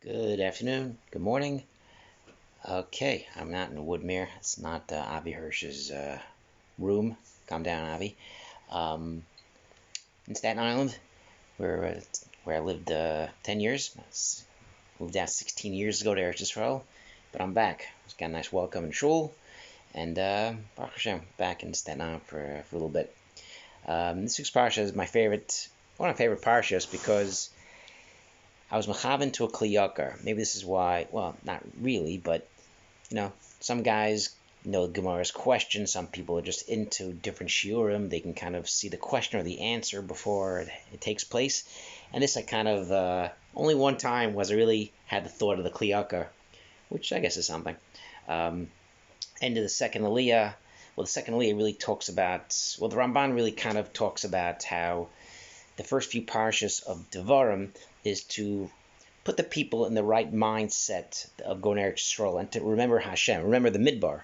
Good afternoon. Good morning. Okay, I'm not in Woodmere. It's not Avi Hirsch's room. Calm down, Avi. Um, in Staten Island, where I lived 10 years. Moved out 16 years ago to Eretz Yisrael, but I'm back. It's got a nice welcome in Shul, and Baruch Hashem, back in Staten Island for a little bit. This week's parsha is one of my favorite parshas because I was mechaven to a kliyakar. Maybe this is why. Well, not really, but some guys know Gemara's question. Some people are just into different shiurim. They can kind of see the question or the answer before it takes place. And this I kind of only one time was I really had the thought of the kliyakar, which I guess is something. End of the second aliyah. Well, the second aliyah really talks about. Well, the Ramban really kind of talks about how the first few parshas of Devarim is to put the people in the right mindset of going to Eretz Yisrael and to remember Hashem, remember the Midbar.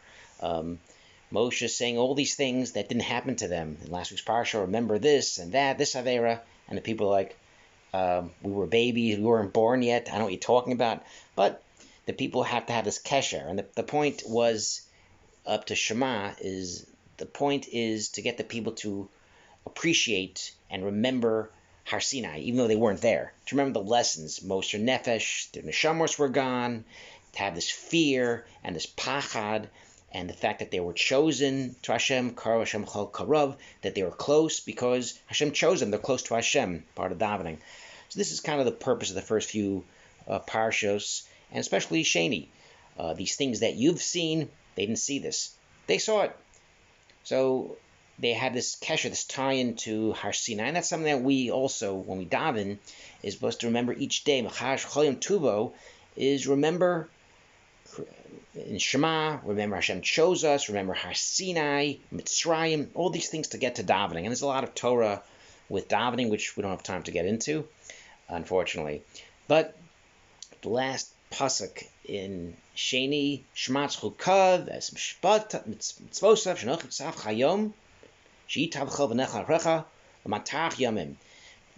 Moshe is saying all these things that didn't happen to them in last week's parsha. Remember this and that, this Avera, and the people are like, we were babies, we weren't born yet. I don't know what you're talking about, but the people have to have this kesher, and the point was up to Shema is to get the people to appreciate and remember Har Sinai, even though they weren't there. To remember the lessons. Moser Nefesh, the Neshamos were gone. To have this fear and this pachad, and the fact that they were chosen to Hashem, Karo Hashem Chol Karav, that they were close because Hashem chose them. They're close to Hashem, part of davening. So this is kind of the purpose of the first few parshos, and especially Sheni. These things that you've seen, they didn't see this. They saw it. So they had this kesher, this tie-in to Har Sinai, and that's something that we also, when we daven, is supposed to remember each day. Mechash Cholim Tuvo is remember in Shema, remember Hashem chose us, remember Har Sinai, Mitzrayim, all these things to get to davening. And there's a lot of Torah with davening, which we don't have time to get into, unfortunately. But the last pasuk in Sheni, Shema Tzchukav, as Mitzvosav, Shenoch Yitzaf Chayom,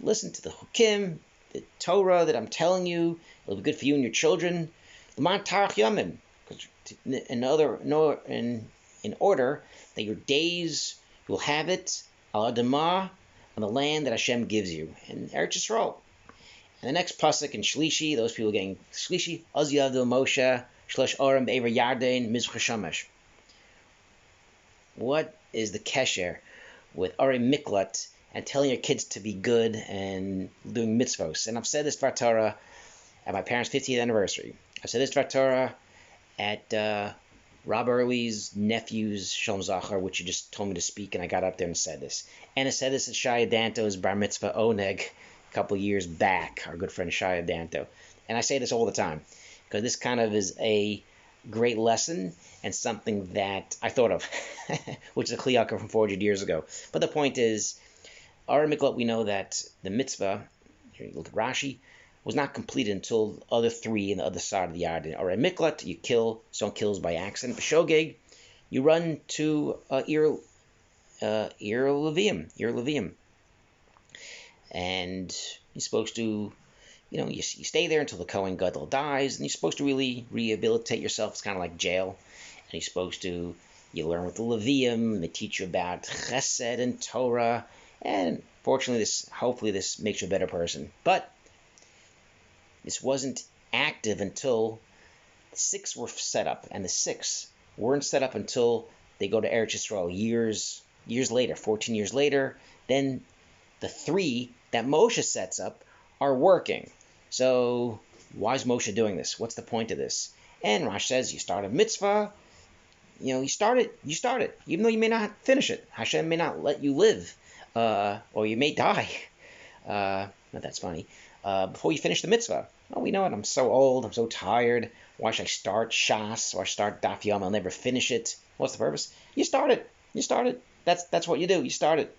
listen to the Hukim, the Torah that I'm telling you. It'll be good for you and your children. In order that your days you'll have it al adamah on the land that Hashem gives you in Eretz Yisrael. And the next pasuk in Shlishi, those people getting Shlishi, Az Yavdu Moshe Shlosh Orim Be'ever Yarden Mizrach Shemesh. What is the kesher with Ari Miklat and telling your kids to be good and doing mitzvos? And I've said this for Torah at my parents' 50th anniversary. I've said this for Torah at Rob Early's nephew's Shalom Zachar, which you just told me to speak, and I got up there and said this. And I said this at Shaya Danto's bar mitzvah oneg a couple years back, our good friend Shaya Danto. And I say this all the time, because this kind of is a great lesson and something that I thought of, which is a kliyakar from 400 years ago. But the point is, our miklat, we know that the mitzvah, here you look at Rashi, was not completed until the other three on the other side of the yard. Or a miklat, you kill, someone kills by accident. B'shogeg, you run to Ir Levium. And you're supposed to, you stay there until the Kohen Gadol dies, and you're supposed to really rehabilitate yourself. It's kind of like jail. And you're supposed to, you learn with the Levium, they teach you about Chesed and Torah, and fortunately, hopefully this makes you a better person. But this wasn't active until the six were set up, and the six weren't set up until they go to Eretz Yisrael years later, 14 years later. Then the three that Moshe sets up are working. So why is Moshe doing this? What's the point of this? And Rash says you start a mitzvah, you start it, even though you may not finish it. Hashem may not let you live, or you may die. That's funny. Before you finish the mitzvah. Oh, we know it. I'm so old. I'm so tired. Why should I start Shas or start Daf Yom? I'll never finish it. What's the purpose? You start it. That's what you do. You start it.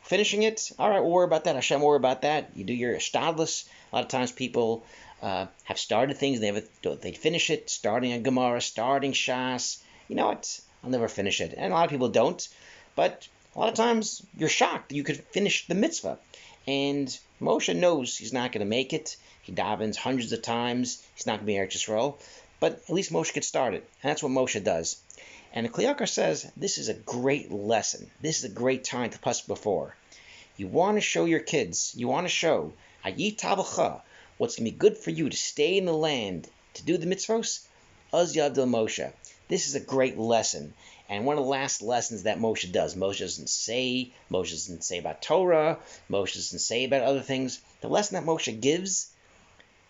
Finishing it, all right, we'll worry about that. Hashem will worry about that. You do your shtadlus. A lot of times people have started things, they finish it, starting a Gemara, starting Shas. You know what? I'll never finish it. And a lot of people don't. But a lot of times you're shocked that you could finish the mitzvah. And Moshe knows he's not going to make it. He davens hundreds of times. He's not going to be Eretz Yisrael. But at least Moshe gets started. And that's what Moshe does. And the Kli Yakar says this is a great lesson. This is a great time to pasuk before. You want to show your kids, you want to show Hayitavcha, what's going to be good for you to stay in the land, to do the mitzvos, Az Yavdil Moshe. This is a great lesson. And one of the last lessons that Moshe does. Moshe doesn't say about Torah, Moshe doesn't say about other things. The lesson that Moshe gives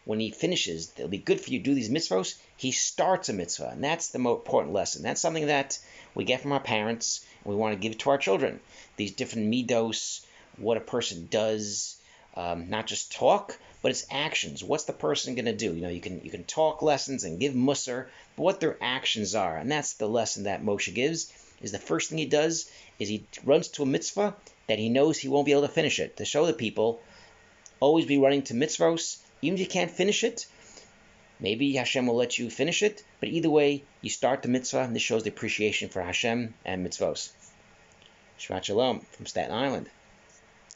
when he finishes, it'll be good for you to do these mitzvos, he starts a mitzvah. And that's the most important lesson. That's something that we get from our parents, and we want to give it to our children. These different midos, what a person does, not just talk, but it's actions. What's the person going to do? You can talk lessons and give musar, but what their actions are. And that's the lesson that Moshe gives, is the first thing he does is he runs to a mitzvah that he knows he won't be able to finish it, to show the people, always be running to mitzvos. Even if you can't finish it, maybe Hashem will let you finish it, but either way, you start the mitzvah, and this shows the appreciation for Hashem and mitzvos. Shabbat Shalom from Staten Island.